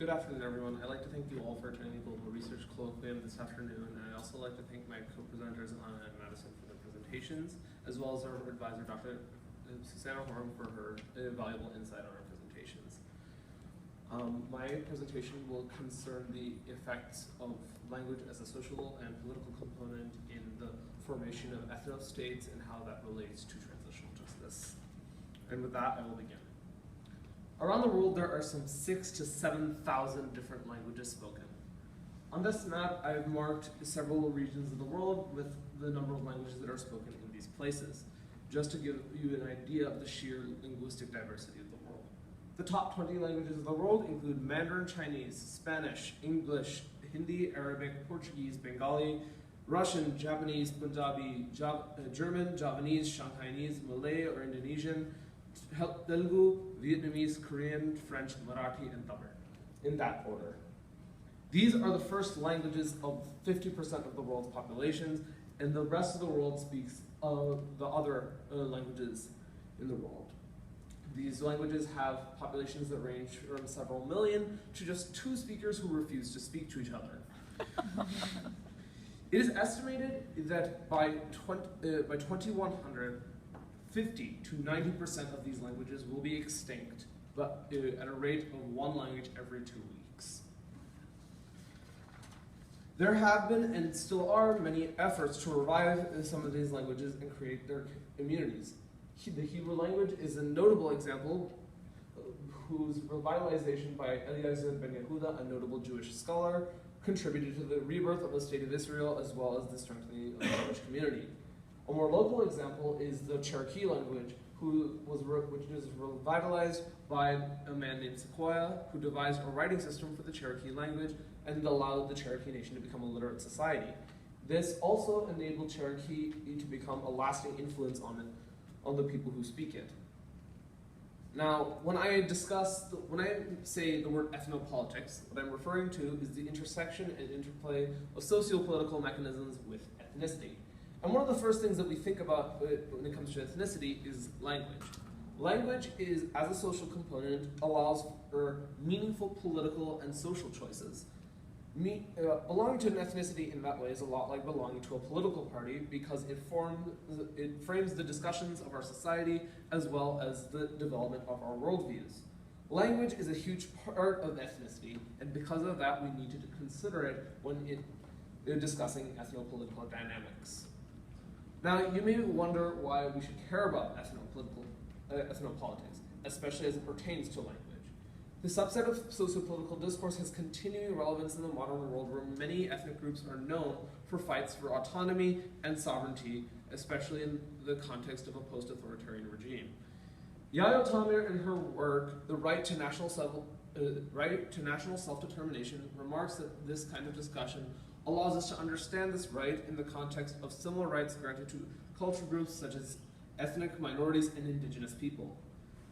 Good afternoon, everyone. I'd like to thank you all for attending the Global Research Colloquium this afternoon, and I'd also like to thank my co-presenters, Anna and Madison, for their presentations, as well as our advisor, Dr. Susanna Horn, for her valuable insight on our presentations. My presentation will concern the effects of language as a social and political component in the formation of ethno-states and how that relates to transitional justice. And with that, I will begin. Around the world, there are some 6,000 to 7,000 different languages spoken. On this map, I've marked several regions of the world with the number of languages that are spoken in these places, just to give you an idea of the sheer linguistic diversity of the world. The top 20 languages of the world include Mandarin Chinese, Spanish, English, Hindi, Arabic, Portuguese, Bengali, Russian, Japanese, Punjabi, German, Javanese, Shanghainese, Malay or Indonesian, Telugu, Vietnamese, Korean, French, Marathi, and Tamil, in that order. These are the first languages of 50% of the world's populations, and the rest of the world speaks the other languages in the world. These languages have populations that range from several million to just 2 speakers who refuse to speak to each other. It is estimated that by 2100, 50 to 90% of these languages will be extinct, but at a rate of 1 language every 2 weeks. There have been and still are many efforts to revive some of these languages and create their communities. The Hebrew language is a notable example whose revitalization by Eliezer Ben Yehuda, a notable Jewish scholar, contributed to the rebirth of the State of Israel as well as the strengthening of the Jewish community. A more local example is the Cherokee language, which is revitalized by a man named Sequoyah, who devised a writing system for the Cherokee language and allowed the Cherokee Nation to become a literate society. This also enabled Cherokee to become a lasting influence on the people who speak it. Now, when I say the word ethnopolitics, what I'm referring to is the intersection and interplay of socio-political mechanisms with ethnicity. And one of the first things that we think about when it comes to ethnicity is language. Language is, as a social component, allows for meaningful political and social choices. Belonging to an ethnicity in that way is a lot like belonging to a political party because it frames the discussions of our society as well as the development of our worldviews. Language is a huge part of ethnicity, and because of that, we need to consider it when discussing ethnopolitical dynamics. Now, you may wonder why we should care about ethnopolitics, especially as it pertains to language. The subset of sociopolitical discourse has continuing relevance in the modern world where many ethnic groups are known for fights for autonomy and sovereignty, especially in the context of a post-authoritarian regime. Yael Tamir, in her work, The Right to National Self-Determination, remarks that this kind of discussion allows us to understand this right in the context of similar rights granted to cultural groups such as ethnic minorities and indigenous people.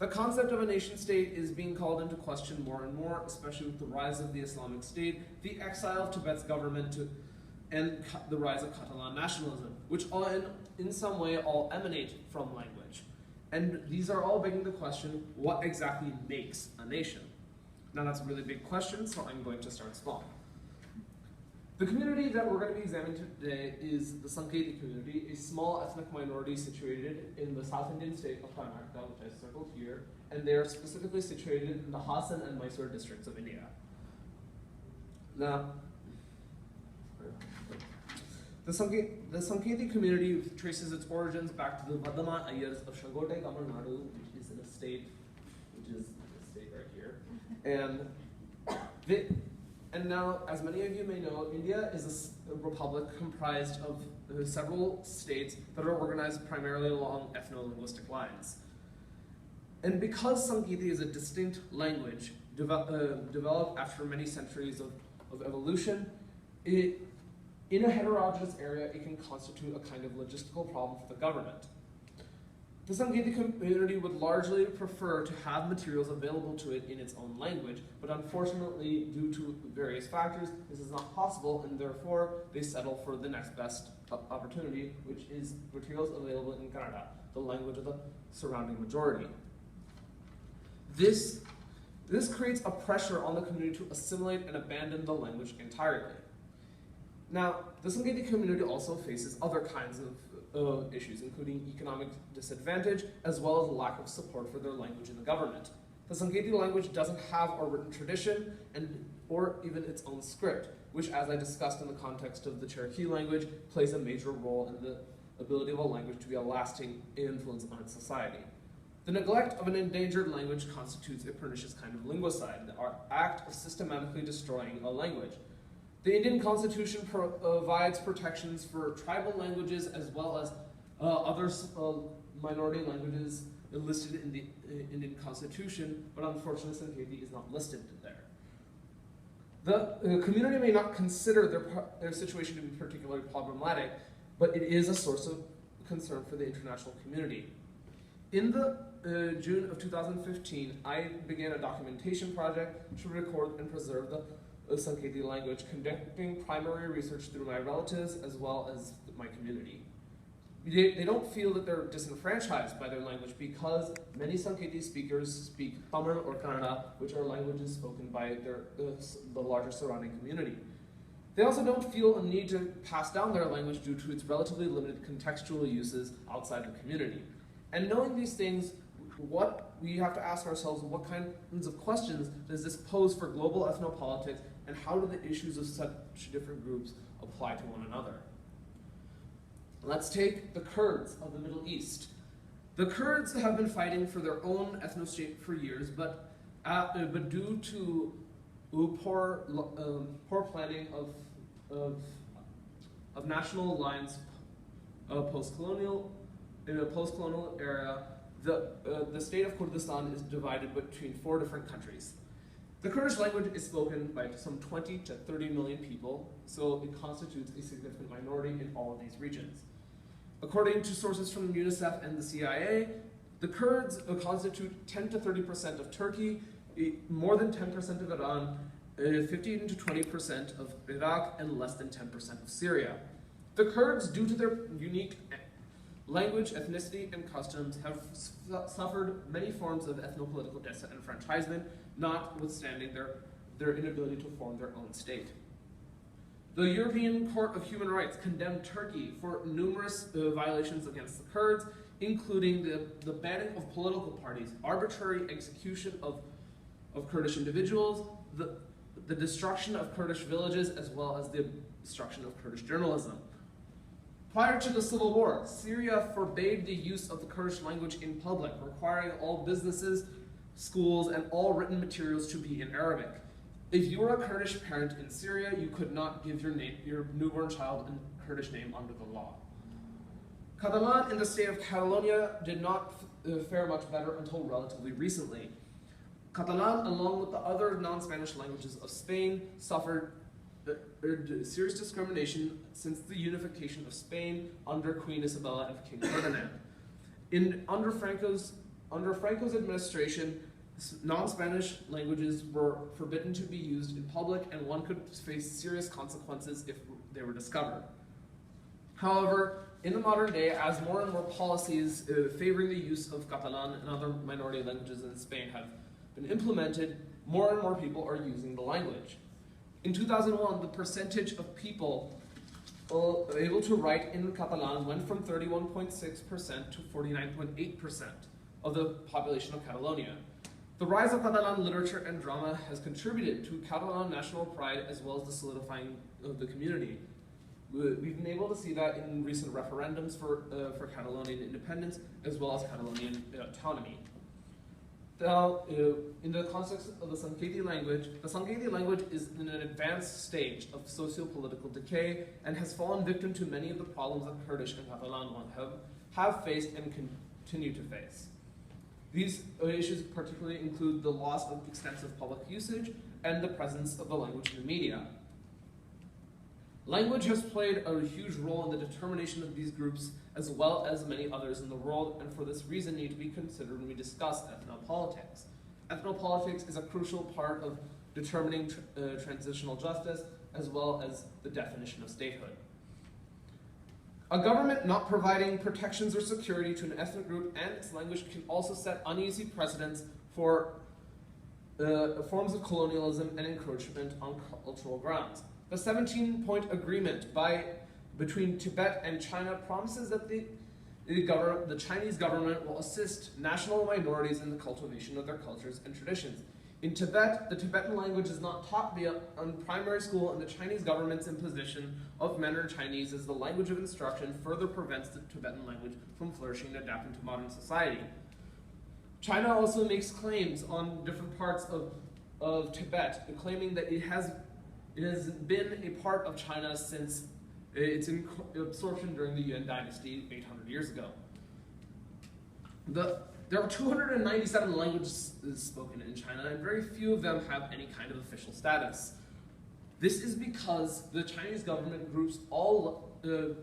The concept of a nation-state is being called into question more and more, especially with the rise of the Islamic State, the exile of Tibet's government, and the rise of Catalan nationalism, which all in some way all emanate from language. And these are all begging the question, what exactly makes a nation? Now that's a really big question, so I'm going to start small. The community that we're going to be examining today is the Sankeeti community, a small ethnic minority situated in the South Indian state of Karnataka, which I circled here, and they are specifically situated in the Hassan and Mysore districts of India. Now, the Sankeeti community traces its origins back to the Vadama Ayers of Shagote, Tamil Nadu, which is a state right here, and now, as many of you may know, India is a republic comprised of several states that are organized primarily along ethno-linguistic lines. And because Sankeeti is a distinct language developed after many centuries of evolution, in a heterogeneous area, it can constitute a kind of logistical problem for the government. The Sankeeti community would largely prefer to have materials available to it in its own language, but unfortunately, due to various factors, this is not possible, and therefore they settle for the next best opportunity, which is materials available in Kannada, the language of the surrounding majority. The This creates a pressure on the community to assimilate and abandon the language entirely. Now, the Sangheili community also faces other kinds of issues, including economic disadvantage, as well as lack of support for their language in the government. The Sangheili language doesn't have a written tradition or even its own script, which, as I discussed in the context of the Cherokee language, plays a major role in the ability of a language to be a lasting influence on its society. The neglect of an endangered language constitutes a pernicious kind of linguicide, the act of systematically destroying a language. The Indian Constitution provides protections for tribal languages as well as other minority languages listed in the Indian Constitution, but unfortunately Sangheili is not listed there. The community may not consider their situation to be particularly problematic, but it is a source of concern for the international community. In June of 2015, I began a documentation project to record and preserve the Sangheili language, conducting primary research through my relatives as well as my community. They don't feel that they're disenfranchised by their language because many Sangheili speakers speak Tamil or Kannada, which are languages spoken by the larger surrounding community. They also don't feel a need to pass down their language due to its relatively limited contextual uses outside the community. And knowing these things, what we have to ask ourselves, what kinds of questions does this pose for global ethnopolitics, and how do the issues of such different groups apply to one another? Let's take the Kurds of the Middle East. The Kurds have been fighting for their own ethno-state for years, but due to poor planning of national lines in a post-colonial era, the state of Kurdistan is divided between 4 different countries. The Kurdish language is spoken by some 20 to 30 million people, so it constitutes a significant minority in all of these regions. According to sources from UNICEF and the CIA, the Kurds constitute 10 to 30% of Turkey, more than 10% of Iran, 15 to 20% of Iraq, and less than 10% of Syria. The Kurds, due to their unique language, ethnicity, and customs, have suffered many forms of ethnopolitical disenfranchisement, notwithstanding their inability to form their own state. The European Court of Human Rights condemned Turkey for numerous violations against the Kurds, including the banning of political parties, arbitrary execution of Kurdish individuals, the destruction of Kurdish villages, as well as the destruction of Kurdish journalism. Prior to the civil war, Syria forbade the use of the Kurdish language in public, requiring all businesses, schools, and all written materials to be in Arabic. If you were a Kurdish parent in Syria, you could not give your newborn child a Kurdish name under the law. Catalan in the state of Catalonia did not fare much better until relatively recently. Catalan, along with the other non-Spanish languages of Spain, suffered serious discrimination since the unification of Spain under Queen Isabella and King Ferdinand. Under Franco's administration, non-Spanish languages were forbidden to be used in public, and one could face serious consequences if they were discovered. However, in the modern day, as more and more policies favoring the use of Catalan and other minority languages in Spain have been implemented, more and more people are using the language. In 2001, the percentage of people able to write in Catalan went from 31.6% to 49.8% of the population of Catalonia. The rise of Catalan literature and drama has contributed to Catalan national pride as well as the solidifying of the community. We've been able to see that in recent referendums for Catalonian independence as well as Catalonian autonomy. Now, in the context of the Sangheili language is in an advanced stage of socio-political decay and has fallen victim to many of the problems that Kurdish and Catalan have faced and continue to face. These issues particularly include the loss of extensive public usage and the presence of the language in the media. Language has played a huge role in the determination of these groups as well as many others in the world, and for this reason need to be considered when we discuss ethnopolitics. Ethnopolitics is a crucial part of determining transitional justice as well as the definition of statehood. A government not providing protections or security to an ethnic group and its language can also set uneasy precedents for forms of colonialism and encroachment on cultural grounds. The 17-point agreement between Tibet and China promises that the Chinese government will assist national minorities in the cultivation of their cultures and traditions. In Tibet, the Tibetan language is not taught in primary school, and the Chinese government's imposition of Mandarin Chinese as the language of instruction further prevents the Tibetan language from flourishing and adapting to modern society. China also makes claims on different parts of Tibet, claiming that it has been a part of China since its absorption during the Yuan dynasty 800 years ago. There are 297 languages spoken in China, and very few of them have any kind of official status. This is because the Chinese government groups all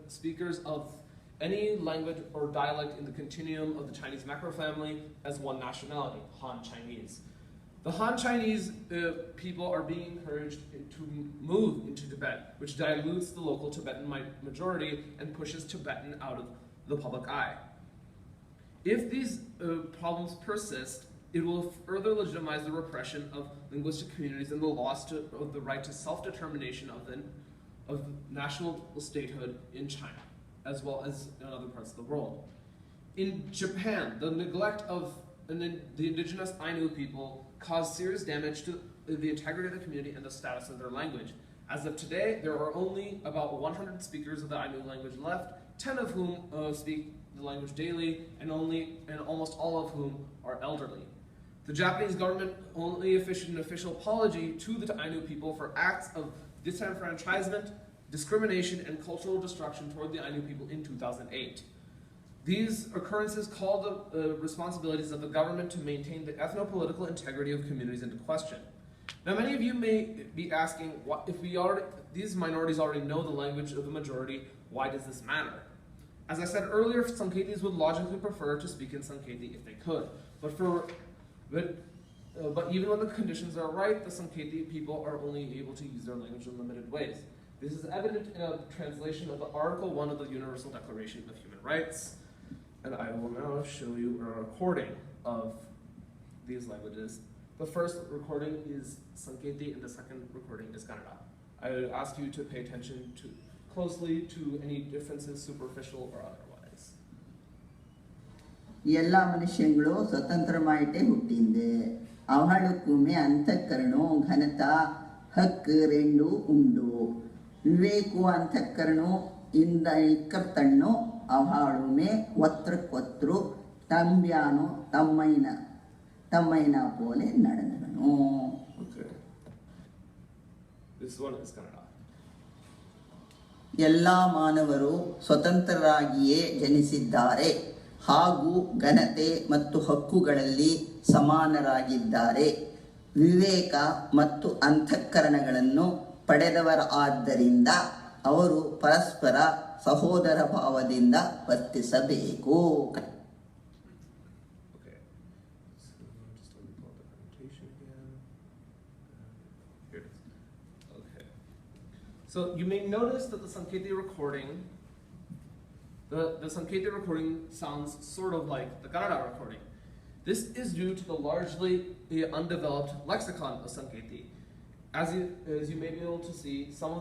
speakers of any language or dialect in the continuum of the Chinese macrofamily as one nationality, Han Chinese. The Han Chinese people are being encouraged to move into Tibet, which dilutes the local Tibetan majority and pushes Tibetan out of the public eye. If these problems persist, it will further legitimize the repression of linguistic communities and the loss of the right to self-determination of national statehood in China, as well as in other parts of the world. In Japan, the neglect of the indigenous Ainu people caused serious damage to the integrity of the community and the status of their language. As of today, there are only about 100 speakers of the Ainu language left, 10 of whom speak the language daily, and almost all of whom are elderly. The Japanese government only issued an official apology to the Ainu people for acts of disenfranchisement, discrimination, and cultural destruction toward the Ainu people in 2008. These occurrences call the responsibilities of the government to maintain the ethnopolitical integrity of communities into question. Now, many of you may be asking, if these minorities already know the language of the majority, why does this matter? As I said earlier, Sanketis would logically prefer to speak in Sanketi if they could. But even when the conditions are right, the Sanketi people are only able to use their language in limited ways. This is evident in a translation of Article 1 of the Universal Declaration of Human Rights. And I will now show you a recording of these languages. The first recording is Sanketi and the second recording is Kannada. I would ask you to pay attention closely to any differences, superficial or otherwise. ಎಲ್ಲ ಮನುಷ್ಯಗಳು ಸ್ವತಂತ್ರಮಾಯಿಟ್ಟೇ ಹುಟ್ಟಿಂದೆ ಅವಳುಕ್ಕುಮೆ ಅಂತಃಕರಣೋ ಘನತ ಹಕ್ಕು ರೆಂಡು ಉಂಡು ವಿವೇಕು ಅಂತಃಕರಣೋ ಇಂದ ಇಕ್ಕರ್ತಣ್ಣು ಅವಳುಮೆ ಒತ್ರಕ್ಕೊತ್ರು ತಂಬ್ಯಾನು ತಮ್ಮೈನ ಪೋಲೆ ನಡೆದನು. This one is Kannada. ಎಲ್ಲ ಮಾನವರು ಸ್ವತಂತ್ರರಾಗಿಯೇ ಜನಿಸಿದ್ದಾರೆ ಹಾಗೂ ಘನತೆ ಮತ್ತು ಹಕ್ಕುಗಳಲ್ಲಿ ಸಮಾನರಾಗಿದ್ದಾರೆ. ವಿವೇಕ ಮತ್ತು ಅಂತಃಕರಣಗಳನ್ನು ಪಡೆದವರಾದ್ದರಿಂದ ಅವರು ಪರಸ್ಪರ ಸಹೋದರ ಭಾವದಿಂದ ವರ್ತಿಸಬೇಕು. So you may notice that the Sanketi recording, the Sanketi recording sounds sort of like the Kannada recording. This is due to the largely undeveloped lexicon of Sanketi. As you may be able to see, some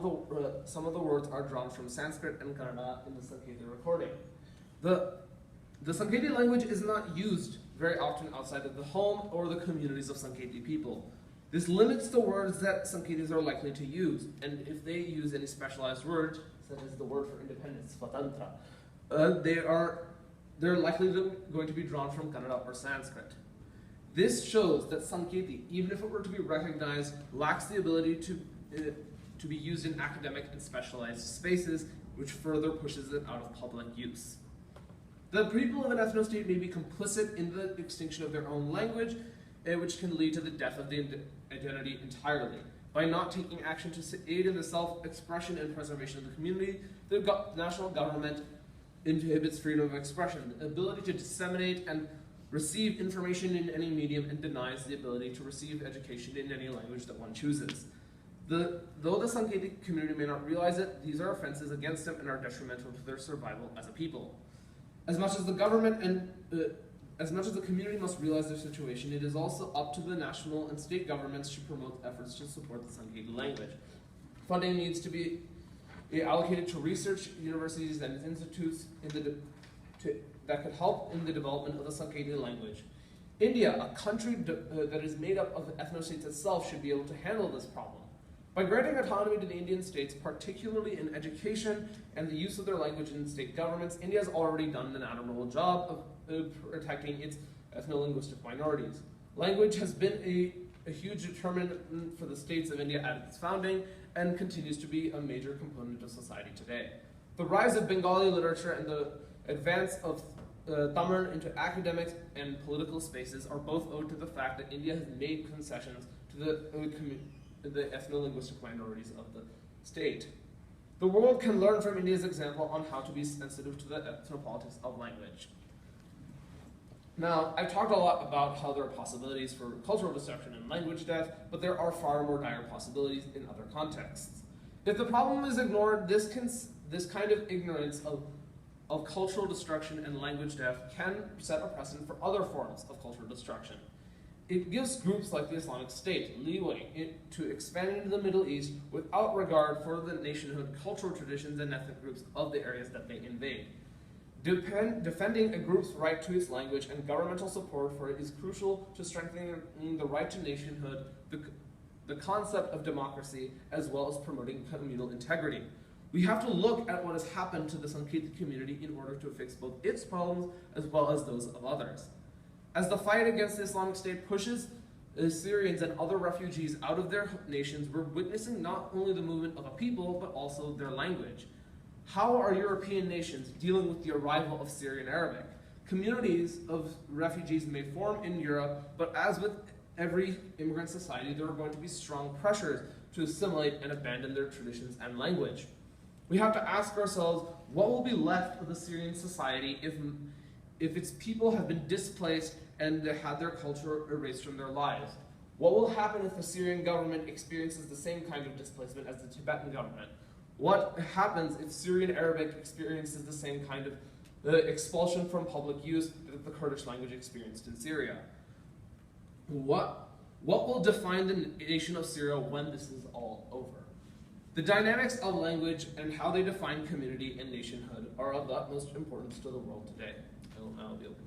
of the words are drawn from Sanskrit and Kannada in the Sanketi recording. The Sanketi language is not used very often outside of the home or the communities of Sanketi people. This limits the words that Sanketis are likely to use, and if they use any specialized word, such as the word for independence, swatantra, they're likely going to be drawn from Kannada or Sanskrit. This shows that Sanketi, even if it were to be recognized, lacks the ability to be used in academic and specialized spaces, which further pushes it out of public use. The people of an ethnostate may be complicit in the extinction of their own language, which can lead to the death of the identity entirely. By not taking action to aid in the self-expression and preservation of the community, the national government inhibits freedom of expression, the ability to disseminate and receive information in any medium, and denies the ability to receive education in any language that one chooses. Though the Sanketi community may not realize it, these are offenses against them and are detrimental to their survival as a people. As much as the government and as much as the community must realize their situation, it is also up to the national and state governments to promote efforts to support the Sanskrit language. Funding needs to be allocated to research universities and institutes that could help in the development of the Sanskrit language. India, a country that is made up of ethnostates itself, should be able to handle this problem. By granting autonomy to the Indian states, particularly in education and the use of their language in state governments, India has already done an admirable job of protecting its ethno-linguistic minorities. Language has been a huge determinant for the states of India at its founding and continues to be a major component of society today. The rise of Bengali literature and the advance of Tamil into academic and political spaces are both owed to the fact that India has made concessions to the ethno-linguistic minorities of the state. The world can learn from India's example on how to be sensitive to the ethnopolitics of language. Now, I've talked a lot about how there are possibilities for cultural destruction and language death, but there are far more dire possibilities in other contexts. If the problem is ignored, this kind of ignorance of cultural destruction and language death can set a precedent for other forms of cultural destruction. It gives groups like the Islamic State leeway to expand into the Middle East without regard for the nationhood cultural traditions and ethnic groups of the areas that they invade. Defending a group's right to its language and governmental support for it is crucial to strengthening the right to nationhood, the concept of democracy, as well as promoting communal integrity. We have to look at what has happened to the Sanskrit community in order to fix both its problems as well as those of others. As the fight against the Islamic State pushes Syrians and other refugees out of their nations, we're witnessing not only the movement of a people, but also their language. How are European nations dealing with the arrival of Syrian Arabic? Communities of refugees may form in Europe, but as with every immigrant society, there are going to be strong pressures to assimilate and abandon their traditions and language. We have to ask ourselves, what will be left of the Syrian society if its people have been displaced and they had their culture erased from their lives? What will happen if the Syrian government experiences the same kind of displacement as the Tibetan government? What happens if Syrian Arabic experiences the same kind of expulsion from public use that the Kurdish language experienced in Syria? What will define the nation of Syria when this is all over? The dynamics of language and how they define community and nationhood are of the utmost importance to the world today. I'll be able to